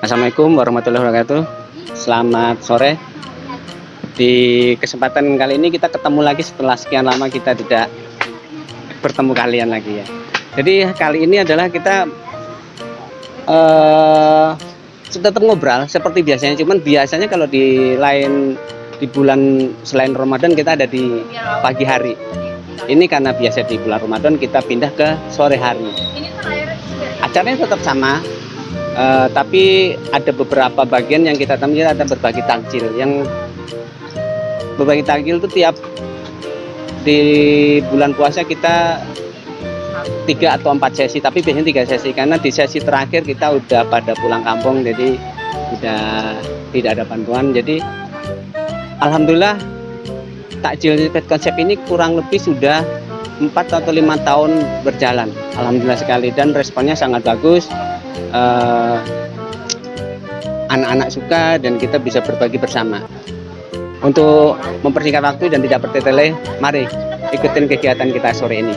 Assalamualaikum warahmatullahi wabarakatuh. Selamat sore. Di kesempatan kali ini kita ketemu lagi setelah sekian lama kita tidak bertemu kalian lagi ya. Jadi kali ini adalah kita tetap ngobrol seperti biasanya. Cuman biasanya kalau di bulan selain Ramadan kita ada di pagi hari. Ini karena biasa di bulan Ramadan kita pindah ke sore hari. Acaranya tetap sama. Tapi ada beberapa bagian yang kita temukan, ada berbagi takjil. Yang berbagi takjil itu tiap di bulan puasa kita 3 atau 4 sesi, tapi biasanya 3 sesi karena di sesi terakhir kita udah pada pulang kampung, jadi udah tidak ada bantuan. Jadi alhamdulillah takjil Fat Concept ini kurang lebih sudah 4 atau 5 tahun berjalan, alhamdulillah sekali, dan responnya sangat bagus. Anak-anak suka dan kita bisa berbagi bersama. Untuk mempersingkat waktu dan tidak bertele-tele, mari ikutin kegiatan kita sore ini.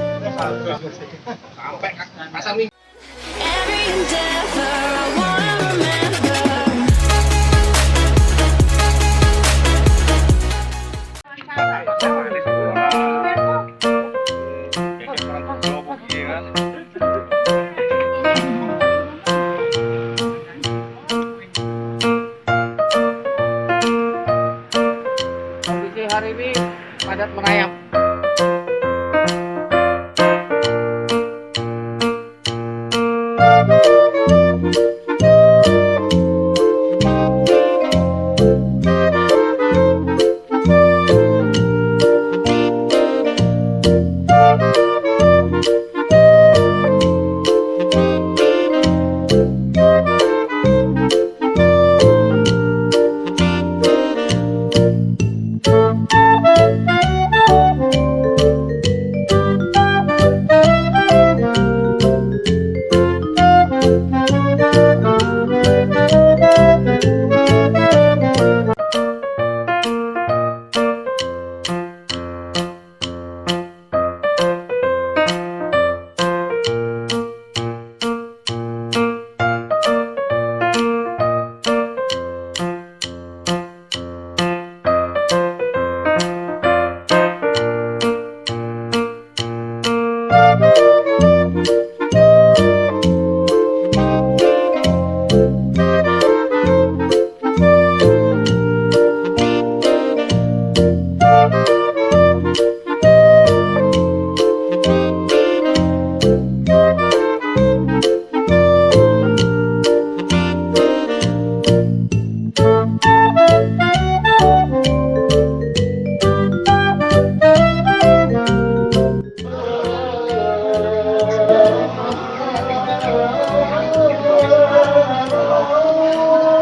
Hari ini padat merayap.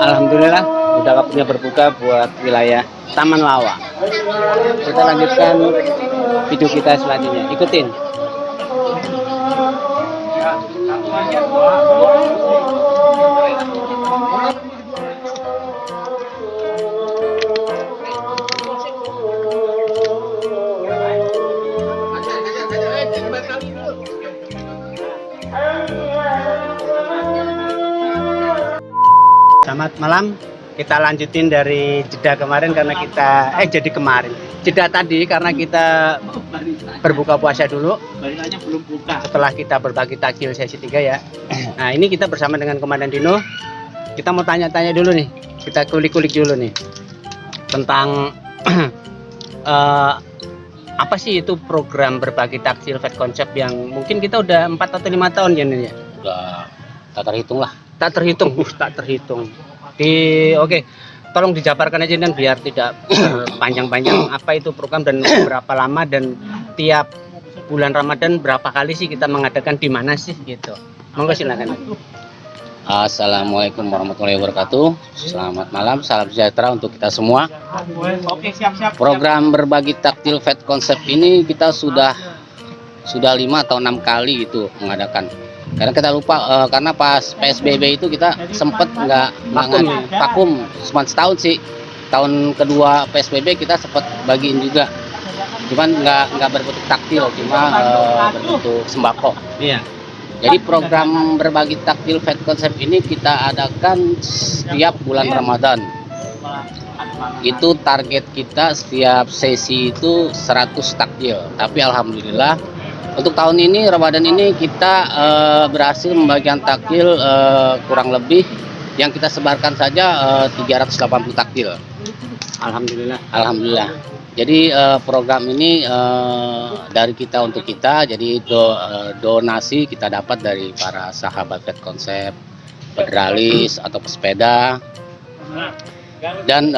Alhamdulillah udah waktunya berbuka buat wilayah Taman Lawa. Kita lanjutkan video kita selanjutnya. Ikutin. Selamat malam. Kita lanjutin dari jeda kemarin karena kita jeda tadi karena kita berbuka puasa dulu. Belum buka. Setelah kita berbagi takjil sesi 3 ya. Nah, ini kita bersama dengan Komandan Dino. Kita mau tanya-tanya dulu nih. Kita kulik-kulik dulu nih tentang apa sih itu program berbagi takjil Fat Concept yang mungkin kita udah 4 atau 5 tahun ya nih ya. Udah tak terhitung lah. Tak terhitung. Oke. Tolong dijabarkan aja dan biar tidak panjang-panjang apa itu program dan berapa lama dan tiap bulan Ramadan berapa kali sih kita mengadakan, di mana sih gitu. Monggo silakan. Assalamualaikum warahmatullahi wabarakatuh. Selamat malam, salam sejahtera untuk kita semua. Oke, siap-siap. Program berbagi takjil Fat Concept ini kita sudah 5 atau 6 kali gitu mengadakan. Karena kita lupa karena pas PSBB itu kita sempet nggak vakum cuma setahun sih. Tahun kedua PSBB kita sempat bagiin juga, cuman nggak berbentuk taktil, cuma berbentuk sembako. Iya. Jadi program berbagi takjil Fed Concept ini kita adakan setiap bulan Ramadan. Itu target kita setiap sesi itu 100 takjil. Tapi alhamdulillah untuk tahun ini Ramadan ini kita berhasil membagikan takjil kurang lebih yang kita sebarkan saja 380 takjil. Alhamdulillah. Alhamdulillah. Jadi program ini dari kita untuk kita, jadi donasi kita dapat dari para sahabat Fed Concept, federalis atau pesepeda, dan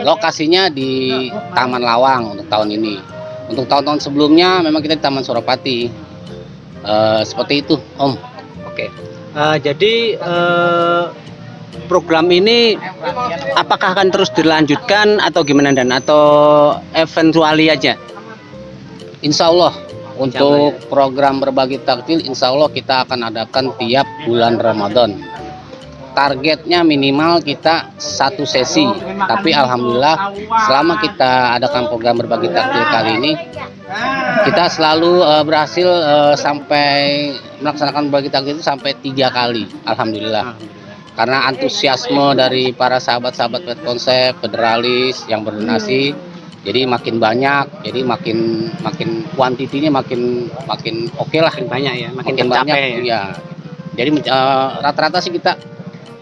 lokasinya di Taman Lawang untuk tahun ini. Untuk tahun-tahun sebelumnya memang kita di Taman Suropati. Seperti itu, Om. Oke. Jadi program ini apakah akan terus dilanjutkan atau gimana Dan? Atau eventuali aja? Insya Allah untuk program berbagi takjil, insya Allah kita akan adakan tiap bulan Ramadan. Targetnya minimal kita 1 sesi, tapi alhamdulillah selama kita adakan program berbagi takjil kali ini, kita selalu berhasil sampai melaksanakan berbagi takjil itu sampai 3 kali, alhamdulillah. Karena antusiasme dari para sahabat-sahabat Fed Concept, federalis yang berdonasi, jadi makin banyak, jadi makin kuantitinya makin oke lah, Makin banyak ya, makin makin banyak tercapai ya. ya. Jadi rata-rata sih kita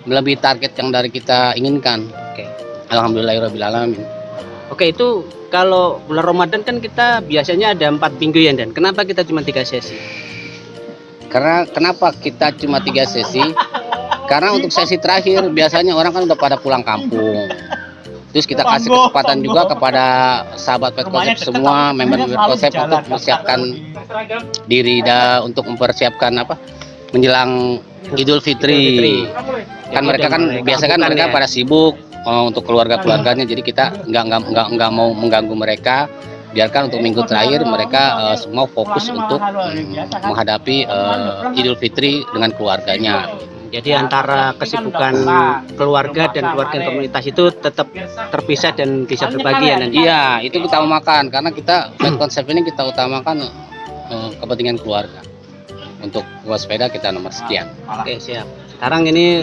melebihi target yang dari kita inginkan. Oke. Alhamdulillahirabbil alamin. Oke, itu kalau bulan Ramadan kan kita biasanya ada 4 minggu ya Dan. Kenapa kita cuma 3 sesi? Karena kenapa kita cuma 3 sesi? Karena untuk sesi terakhir biasanya orang kan udah pada pulang kampung. Terus kita kasih kesempatan juga kepada sahabat Fed Concept semua, member Fed Concept untuk mempersiapkan diri untuk mempersiapkan menjelang Idul Fitri. Kan mereka kan biasa kan mereka pada sibuk untuk keluarganya, jadi kita nggak mau mengganggu mereka. Biarkan untuk minggu terakhir mereka semua fokus untuk menghadapi Idul Fitri dengan keluarganya. Jadi antara kesibukan keluarga dan keluarga komunitas itu tetap terpisah dan bisa berbagi ya Dan. Iya, itu kita utamakan karena kita Fed Concept ini kita utamakan kepentingan keluarga. Untuk sepeda kita nomor sekian. Oke, siap. Sekarang ini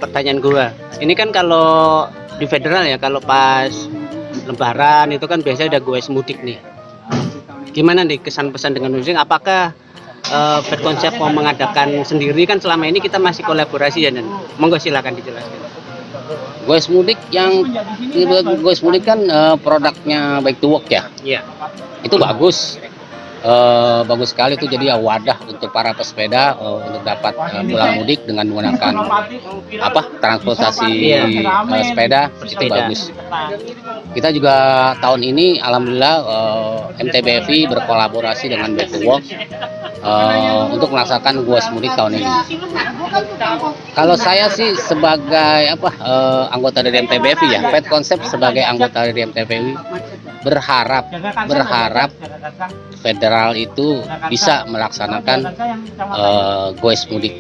pertanyaan gua. Ini kan kalau di federal ya, kalau pas Lebaran itu kan biasanya ada goes mudik nih. Gimana nih kesan pesan dengan mudik? Apakah Fed Concept mau mengadakan sendiri? Kan selama ini kita masih kolaborasi ya Dan. Monggo silakan dijelaskan. Goes mudik kan produknya Bike to Work ya. Iya. Itu bagus. Bagus sekali itu, jadi wadah untuk para pesepeda untuk dapat pulang mudik dengan menggunakan transportasi sepeda, itu bagus. Kita juga tahun ini alhamdulillah MTBFI berkolaborasi dengan Bike to Work untuk melaksanakan goes mudik tahun ini. Kalau saya sih sebagai anggota dari MTBFI ya, Fed Concept sebagai anggota dari MTBFI berharap federal itu bisa melaksanakan goes mudik.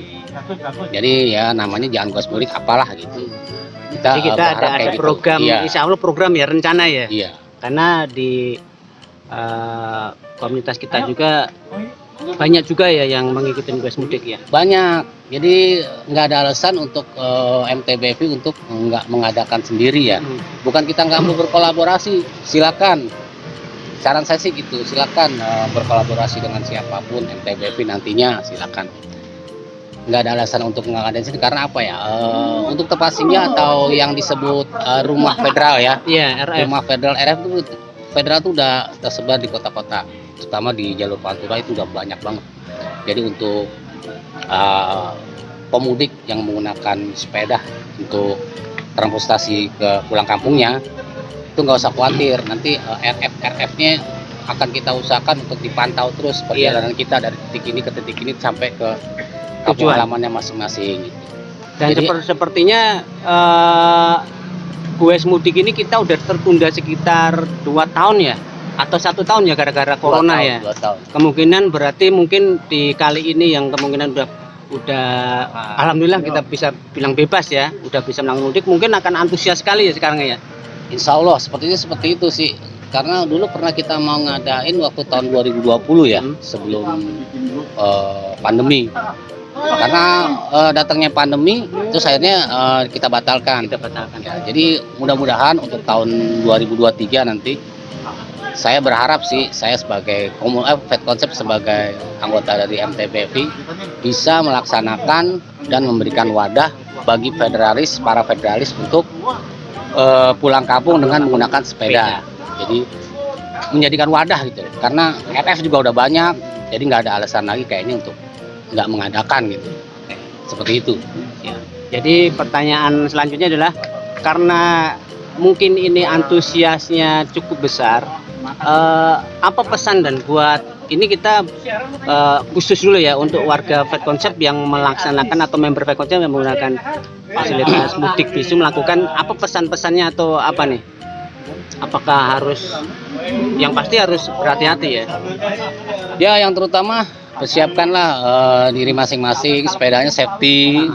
Jadi ya namanya jangan goes mudik apalah gitu. Jadi kita ada gitu. program, Iya. insya Allah program ya, rencana ya. Iya. Karena di komunitas kita juga banyak juga ya yang mengikuti goes mudik ya. Banyak. Jadi nggak ada alasan untuk MTBFI untuk nggak mengadakan sendiri ya. Bukan kita nggak mau berkolaborasi, silakan. Saran saya sih gitu, silakan berkolaborasi dengan siapapun MTBFI nantinya, silakan. Nggak ada alasan untuk ngadain sini karena apa ya? Untuk tepasinya atau yang disebut rumah federal ya. Iya, RF. Rumah federal RF itu federal itu udah tersebar di kota-kota, terutama di jalur Pantura itu udah banyak banget. Jadi untuk pemudik yang menggunakan sepeda untuk transportasi ke pulang kampungnya itu nggak usah khawatir, nanti RF-nya akan kita usahakan untuk dipantau terus perjalanan kita dari titik ini ke titik ini sampai ke kampung halamannya masing-masing. Dan Jadi, sepertinya goes mudik ini kita udah tertunda sekitar 2 tahun ya, atau 1 tahun ya gara-gara corona ya. 2 tahun. Kemungkinan berarti mungkin di kali ini yang kemungkinan udah alhamdulillah kita bisa bilang bebas ya, udah bisa melakukan mudik, mungkin akan antusias sekali ya sekarang ya. Insya Allah seperti itu sih. karena dulu pernah kita mau ngadain waktu tahun 2020 ya, sebelum pandemi. Karena datangnya pandemi, terus akhirnya kita batalkan. Ya, jadi mudah-mudahan untuk tahun 2023 nanti, saya berharap sih, saya sebagai Fed Concept sebagai anggota dari MTBFI bisa melaksanakan dan memberikan wadah bagi para federalis untuk pulang kampung dengan menggunakan sepeda. Jadi menjadikan wadah gitu, karena FF juga udah banyak, jadi nggak ada alasan lagi kayaknya untuk nggak mengadakan gitu. Seperti itu. Ya. Jadi pertanyaan selanjutnya adalah, karena mungkin ini antusiasnya cukup besar, apa pesan dan buat ini kita khusus dulu ya untuk warga Fed Concept yang melaksanakan atau member Fed Concept yang menggunakan fasilitas mudik bisu, melakukan apa pesan-pesannya atau apa nih? Apakah harus, yang pasti harus berhati-hati ya? Ya, yang terutama persiapkanlah diri masing-masing, sepedanya safety,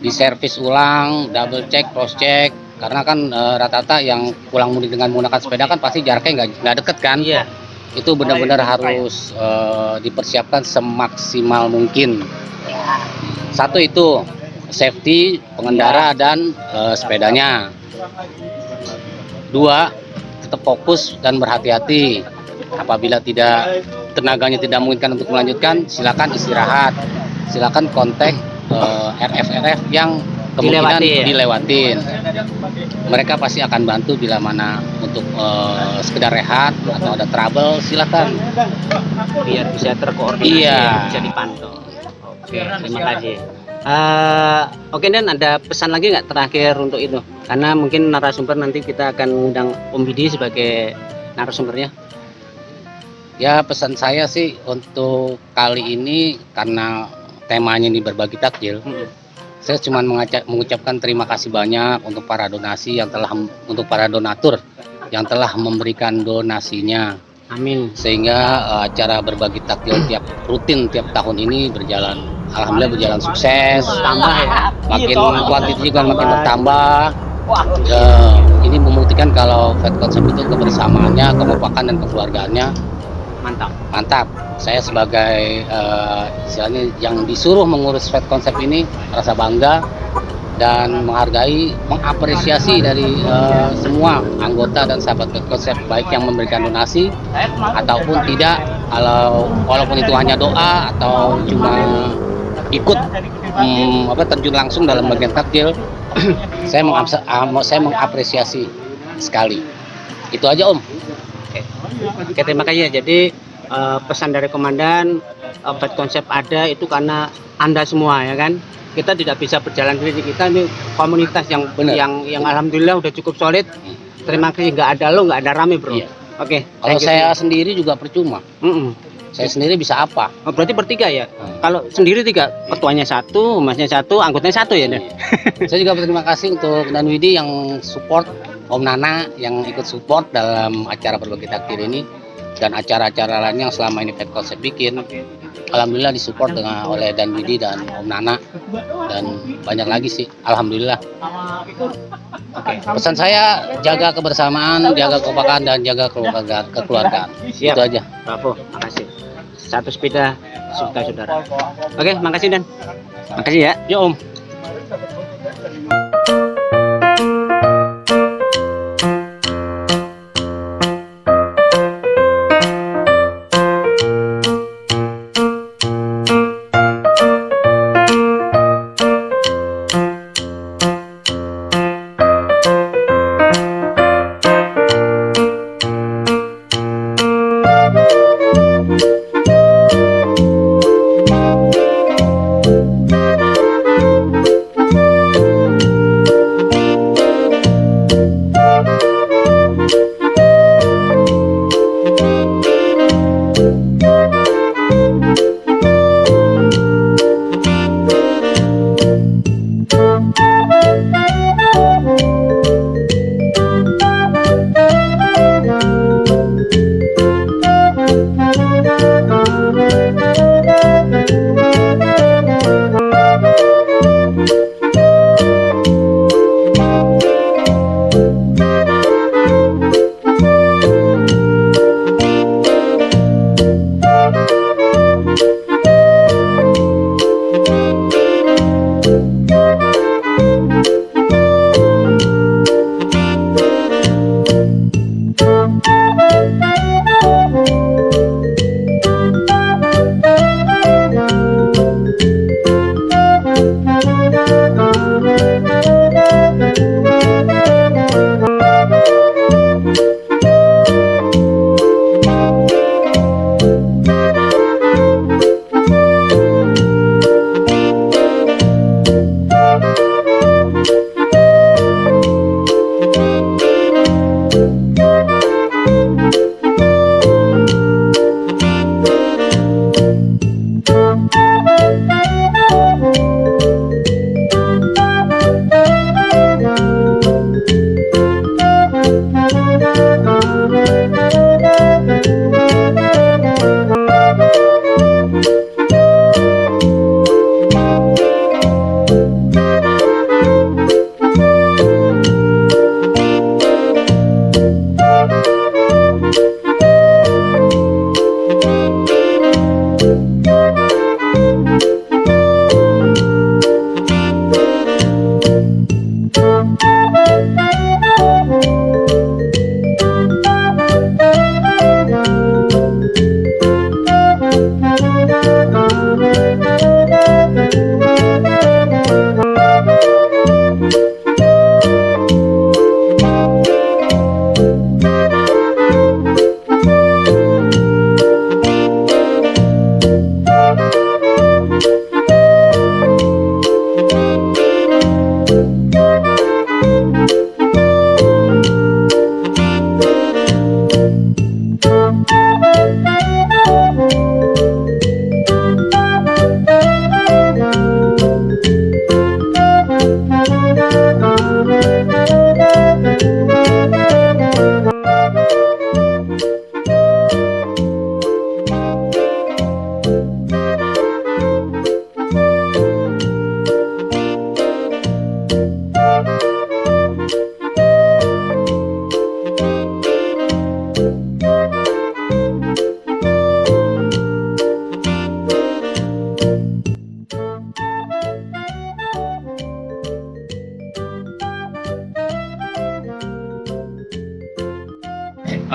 diservis ulang, double check, cross check, karena kan rata-rata yang pulang mudik dengan menggunakan sepeda kan pasti jaraknya nggak deket kan. Iya. Itu benar-benar harus dipersiapkan semaksimal mungkin. Satu itu safety pengendara dan sepedanya. Dua, tetap fokus dan berhati-hati. Apabila tenaganya tidak memungkinkan untuk melanjutkan, silakan istirahat. Silakan kontak RF yang kemungkinan dilewatin. Mereka pasti akan bantu bila mana untuk sekedar rehat atau ada trouble, silakan. Biar bisa terkoordinasi, Iya. bisa dipantau. Oke, terima kasih. Oke, dan ada pesan lagi nggak terakhir untuk itu? Karena mungkin narasumber nanti kita akan undang Om Bidi sebagai narasumbernya. Ya, pesan saya sih untuk kali ini, karena temanya ini berbagi takjil, saya cuma mengucapkan terima kasih banyak untuk para untuk para donatur yang telah memberikan donasinya. Amin. Sehingga acara berbagi takjil rutin tiap tahun ini alhamdulillah berjalan sukses. Tambah ya. Makin kuantitas juga makin bertambah. Ini membuktikan kalau Fed Concept itu kebersamaannya, kekompakan dan kekeluargaannya mantap. Saya sebagai istilahnya yang disuruh mengurus Fed Concept ini merasa bangga dan mengapresiasi dari semua anggota dan sahabat Fed Concept, baik yang memberikan donasi ataupun tidak, walaupun itu hanya doa atau cuma ikut terjun langsung dalam bagian takjil. saya mengapresiasi sekali. Itu aja, Om. Oke, terima kasih ya. Jadi pesan dari Komandan, Fed Concept ada itu karena Anda semua ya kan. Kita tidak bisa berjalan sendiri, kita ini komunitas yang alhamdulillah udah cukup solid. Terima kasih, nggak ada lo, nggak ada rame bro. Iya. Oke. Kalau saya sendiri juga percuma. Saya sendiri bisa apa? Oh, berarti bertiga ya? Kalau sendiri 3, ketuanya 1, masnya 1, anggotanya 1 ya? Saya juga berterima kasih untuk Dan Widi yang support, Om Nana yang ikut support dalam acara berbagi takjil ini, dan acara-acara lain yang selama ini Fed Concept bikin. Alhamdulillah disupport oleh Dan Widi dan Om Nana, dan banyak lagi sih, alhamdulillah. Pesan saya, jaga kebersamaan, jaga kekompakan, dan jaga kekeluargaan. Itu aja. Bravo, makasih. Satu sepeda, saudara. Oke, makasih Dan. Makasih ya. Ya, Om.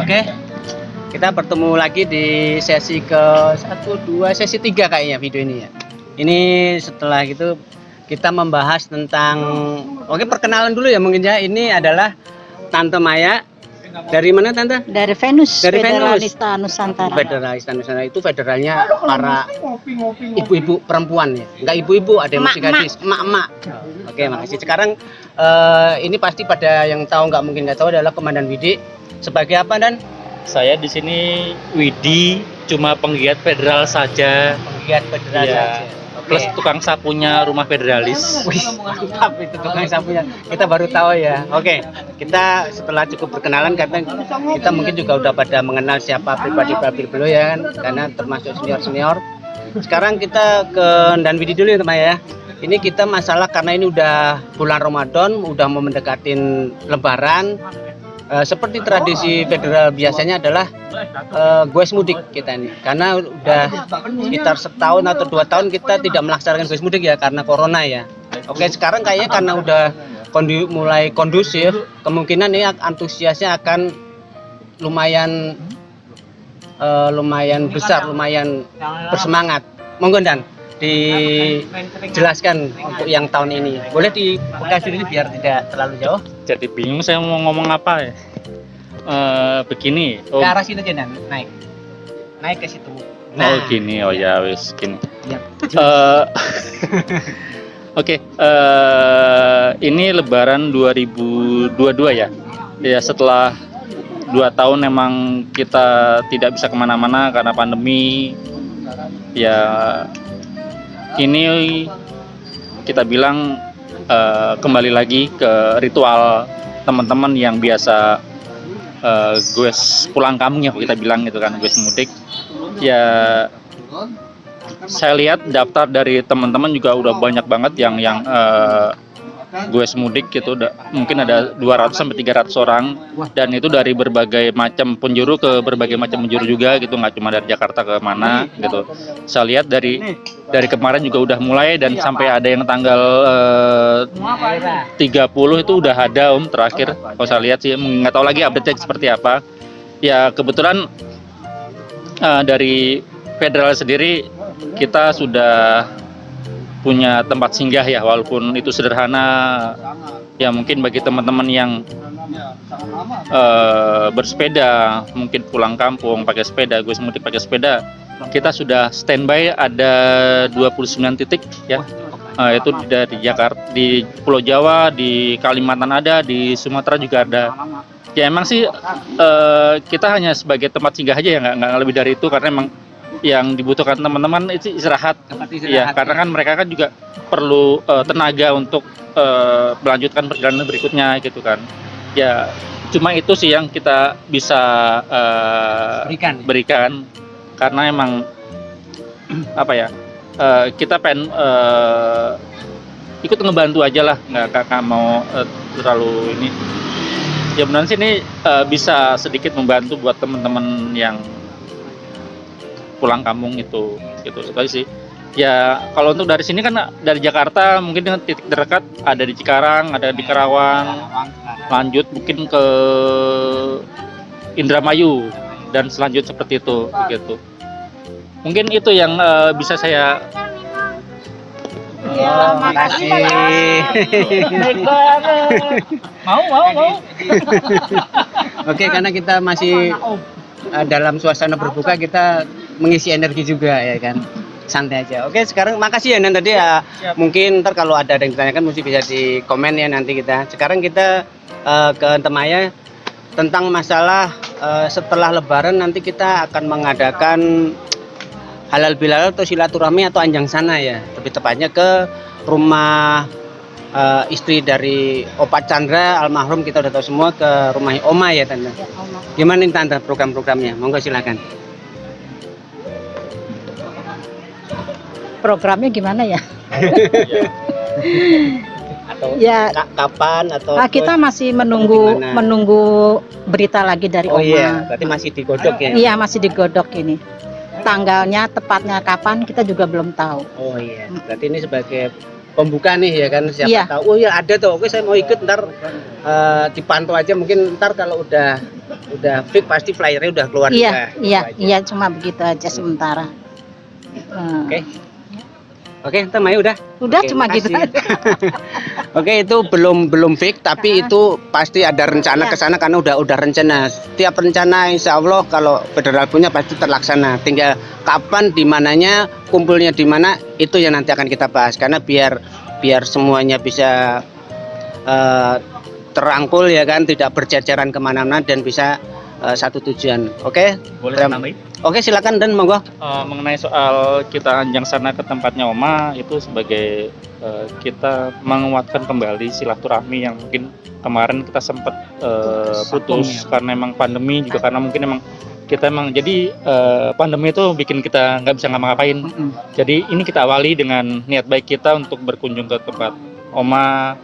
Oke, kita bertemu lagi di sesi ke 1, 2, sesi 3 kayaknya video ini ya. Ini setelah itu kita membahas tentang, oke perkenalan dulu ya mungkin ya. Ini adalah Tante Maya. Dari mana Tante? Dari Venus, Dari Venus. Federalista Nusantara. Federalista Nusantara itu federalnya para ibu-ibu perempuan ya. Enggak ibu-ibu, ada yang masih gadis, emak-emak. Oke, makasih. Sekarang ini pasti pada yang tahu nggak tahu adalah Komandan Widi. Sebagai apa Dan? Saya di sini Widi, cuma penggiat federal saja, Penggiat federal Iya. saja. plus tukang sapunya rumah federalis. Wih, mantap itu tukang sapunya. Kita baru tahu ya. Oke, kita setelah cukup berkenalan karena kita mungkin juga udah pada mengenal siapa pribadi-pribadi beliau ya kan, karena termasuk senior-senior. Sekarang kita ke Dan Widi dulu ya teman ya. Ini kita masalah karena ini udah bulan Ramadan, udah mau mendekatin Lebaran. Seperti tradisi federal biasanya adalah goes mudik kita ini, karena udah sekitar setahun atau 2 tahun kita tidak melaksanakan goes mudik ya karena corona ya. Oke, sekarang kayaknya karena udah mulai kondusif, kemungkinan ini antusiasnya akan lumayan besar, lumayan bersemangat. Monggo Dan dijelaskan untuk yang tahun ini. Boleh dikasih dulu biar tidak terlalu jauh. Jadi bingung saya mau ngomong apa ya. Begini. Ke arah situ aja Dan, naik ke situ. Oh gini, oh ya wis gini. Ya. Oke, ini Lebaran 2022 ya. Ya setelah 2 tahun emang kita tidak bisa kemana-mana karena pandemi. Ya ini kita bilang kembali lagi ke ritual teman-teman yang biasa goes pulang kampung ya kita bilang gitu kan, goes mudik. Ya saya lihat daftar dari teman-teman juga udah banyak banget yang goes mudik gitu, mungkin ada 200 sampai 300 orang, dan itu dari berbagai macam penjuru ke berbagai macam penjuru juga gitu, nggak cuma dari Jakarta ke mana gitu. Saya lihat dari kemarin juga udah mulai, dan sampai ada yang tanggal 30 itu udah ada terakhir. Kalau saya lihat sih, nggak tahu lagi update-nya seperti apa. Ya kebetulan dari federal sendiri kita sudah punya tempat singgah ya, walaupun itu sederhana ya, mungkin bagi teman-teman yang bersepeda, mungkin pulang kampung pakai sepeda, gue mudik pakai sepeda, kita sudah standby ada 29 titik ya. Itu di Jakarta, di Pulau Jawa, di Kalimantan ada, di Sumatera juga ada. Ya emang sih kita hanya sebagai tempat singgah aja ya, nggak lebih dari itu, karena emang yang dibutuhkan teman-teman itu istirahat. Ya, karena kan mereka kan juga perlu tenaga untuk melanjutkan perjalanan berikutnya gitu kan. Ya, cuma itu sih yang kita bisa berikan karena emang apa ya, kita pengen ikut ngebantu aja lah, nggak mau terlalu ini. Ya benar sih ini bisa sedikit membantu buat teman-teman yang pulang kampung itu gitu sih. Ya kalau untuk dari sini kan dari Jakarta mungkin dengan titik terdekat ada di Cikarang, ada di Karawang, lanjut mungkin ke Indramayu dan selanjutnya seperti itu gitu. Mungkin itu yang bisa saya. Ya, makasih. Mau. Oke, karena kita masih dalam suasana berbuka, kita mengisi energi juga ya kan, santai aja. Oke, sekarang makasih ya Nan tadi ya. Mungkin ntar kalau ada yang ditanyakan mesti bisa di komen ya nanti kita. Sekarang kita ke Temaya tentang masalah setelah Lebaran nanti kita akan mengadakan halal bihalal atau silaturahmi atau anjang sana ya, lebih tepatnya ke rumah istri dari Opa Chandra almarhum, kita udah tahu semua, ke rumah Oma ya Tante. Gimana nih Tante program-programnya? Monggo silakan. Programnya gimana ya? Atau Ya, kapan atau kita masih gimana? menunggu berita lagi dari Oh Oma. iya, berarti masih digodok ya? Iya, masih digodok ini. Tanggalnya tepatnya kapan kita juga belum tahu. Oh iya, berarti ini sebagai pembuka nih ya kan, siapa Iya. tahu oh ya ada tuh, oke saya mau ikut, ntar dipantau aja, mungkin ntar kalau udah fix pasti flyernya udah keluar juga. Iya, cuma begitu aja sementara. Oke. Oke, ntar Maya udah. Udah Oke, cuma gitu. makasih. Oke, itu belum fix, tapi itu pasti ada rencana ke sana karena udah rencana. Setiap rencana insya Allah kalau federal punya pasti terlaksana. Tinggal kapan, di mananya, kumpulnya di mana, itu yang nanti akan kita bahas. Karena biar semuanya bisa terangkul ya kan, tidak berjajaran kemana-mana dan bisa satu tujuan. Oke? Boleh tambahin? Oke, silakan dan monggo. Mengenai soal kita anjang sana ke tempatnya Oma itu sebagai kita menguatkan kembali silaturahmi yang mungkin kemarin kita sempat putus karena emang pandemi, juga karena mungkin emang kita emang jadi pandemi itu bikin kita nggak bisa ngapa-ngapain. Jadi ini kita awali dengan niat baik kita untuk berkunjung ke tempat Oma,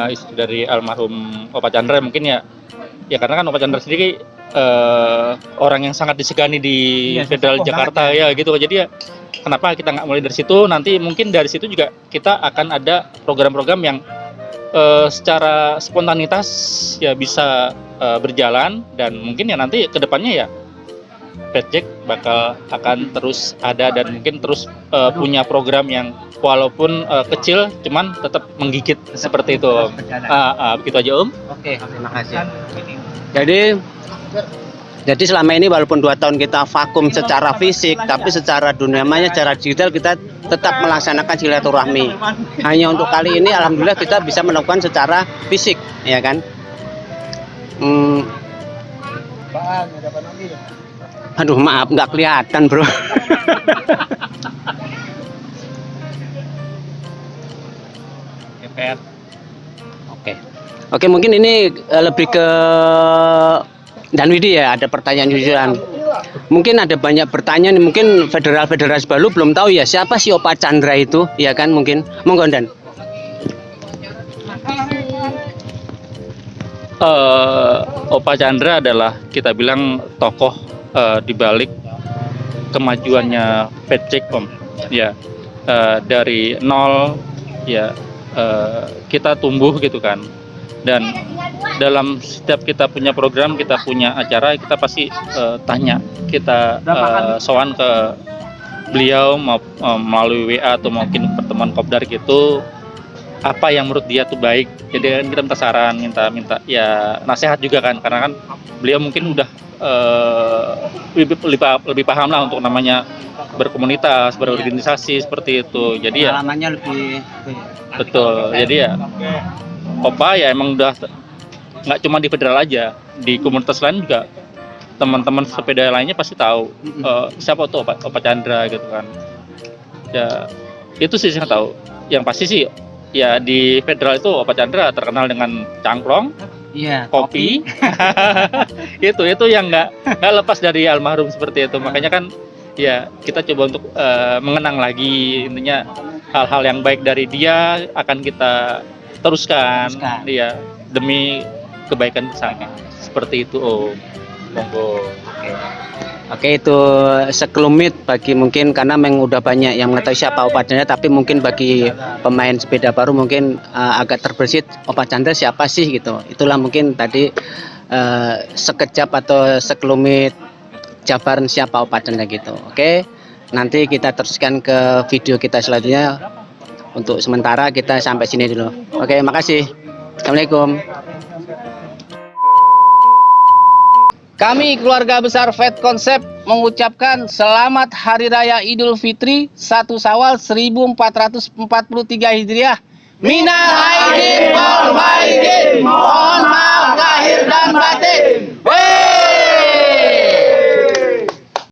istri dari almarhum Opa Chandra. Mungkin ya karena kan Opa Chandra sendiri orang yang sangat disegani di Federal Jakarta ya gitu. Jadi ya kenapa kita nggak mulai dari situ? Nanti mungkin dari situ juga kita akan ada program-program yang secara spontanitas ya bisa berjalan, dan mungkin ya nanti kedepannya ya Petjek akan terus ada dan mungkin terus punya program yang walaupun kecil cuman tetap menggigit seperti itu. Begitu aja Om. Oke, terima kasih. Jadi selama ini walaupun 2 tahun kita vakum secara fisik, tapi secara dunia maya, secara digital kita tetap melaksanakan silaturahmi. Hanya untuk kali ini alhamdulillah kita bisa melakukan secara fisik, ya kan? Aduh maaf nggak kelihatan bro. Oke, mungkin ini lebih ke Dan Widi ya, ada pertanyaan jujuran. Mungkin ada banyak pertanyaan, mungkin federal Balu belum tahu ya siapa sih Opa Chandra itu, ya kan mungkin. Monggo Dan. Opa Chandra adalah kita bilang tokoh di balik kemajuannya Petjek Om. Ya, dari nol ya kita tumbuh gitu kan. Dan dalam setiap kita punya program, kita punya acara, kita pasti tanya, kita sowan ke beliau melalui WA atau mungkin pertemuan kopdar gitu, apa yang menurut dia tuh baik. Jadi kita minta saran, minta ya nasihat juga kan, karena kan beliau mungkin udah lebih paham lah untuk namanya berkomunitas, berorganisasi seperti itu. Jadi ya pengalamannya lebih betul. Jadi ya Opa ya emang udah nggak cuma di federal aja, di komunitas lain juga teman-teman sepeda lainnya pasti tahu siapa tuh Opa Chandra gitu kan. Ya itu sih saya tahu. Yang pasti sih ya di federal itu Opa Chandra terkenal dengan cangklong, iya, kopi. itu yang nggak lepas dari almarhum seperti itu. Makanya kan ya kita coba untuk mengenang lagi, intinya hal-hal yang baik dari dia akan kita teruskan. Dia demi kebaikan bersama. Seperti itu Om. Monggo. Oke, itu sekelumit bagi mungkin karena memang udah banyak yang mengetahui siapa Opa Chandra, tapi mungkin bagi pemain sepeda baru mungkin agak terbersit Opa Chandra siapa sih gitu. Itulah mungkin tadi sekejap atau sekelumit jabaran siapa Opa Chandra gitu. Oke, nanti kita teruskan ke video kita selanjutnya. Untuk sementara kita sampai sini dulu. Oke, makasih. Assalamualaikum. Kami keluarga besar Fed Concept mengucapkan selamat Hari Raya Idul Fitri 1 Syawal 1443 Hijriah. Minal aidin wal faizin. Mohon maaf lahir dan batin.